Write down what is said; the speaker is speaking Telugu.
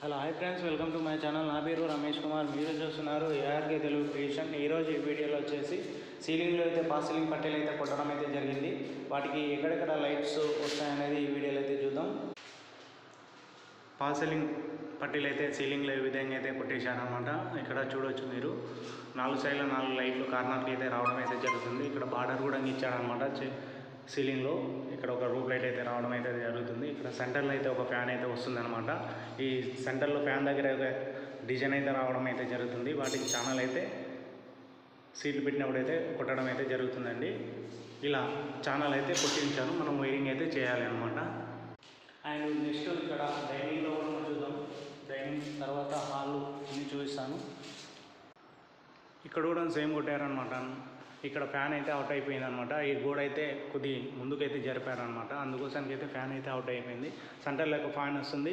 Hello hi friends, welcome to my channel. నా పేరు రమేష్ కుమార్. మీరు చూస్తున్నారు ఏఆర్కే తెలుగు క్రియేషన్. ఈరోజు ఈ వీడియోలో వచ్చేసి సీలింగ్లో అయితే పాస్ సీలింగ్ పట్టీలు అయితే కొట్టడం అయితే జరిగింది. వాటికి ఎక్కడెక్కడ లైట్స్ వస్తాయనేది ఈ వీడియోలో అయితే చూద్దాం. పాస్ సీలింగ్ పట్టీలు అయితే సీలింగ్లో ఈ విధంగా అయితే కొట్టేశారనమాట. ఇక్కడ చూడవచ్చు మీరు 4 సైడ్ల 4 లైట్లు కార్నర్కి అయితే రావడం అయితే జరుగుతుంది. ఇక్కడ బార్డర్ కూడా ఇచ్చాడనమాట సీలింగ్లో. ఇక్కడ ఒక రూప్ లైట్ అయితే రావడం అయితే జరుగుతుంది. ఇక్కడ సెంటర్లో అయితే ఒక ఫ్యాన్ అయితే వస్తుందన్నమాట. ఈ సెంటర్లో ఫ్యాన్ దగ్గర డిజైన్ అయితే రావడం అయితే జరుగుతుంది. వాటికి ఛానల్ అయితే సీట్లు పెట్టినప్పుడు అయితే కొట్టడం అయితే జరుగుతుందండి. ఇలా ఛానల్ అయితే కొట్టించాను. మనం వైరింగ్ అయితే చేయాలి అనమాట. అండ్ నెక్స్ట్ ఇక్కడ డైనింగ్లో కూడా చూద్దాం. డైనింగ్ తర్వాత హాల్ అన్ని చూపిస్తాను. ఇక్కడ కూడా సేమ్ కొట్టారనమాట. ఇక్కడ ఫ్యాన్ అయితే అవుట్ అయిపోయింది అనమాట. ఈ గోడ అయితే కొద్ది ముందుకైతే జరిపారనమాట. అందుకోసానికి అయితే ఫ్యాన్ అయితే అవుట్ అయిపోయింది. సెంటర్లో ఒక ఫ్యాన్ వస్తుంది.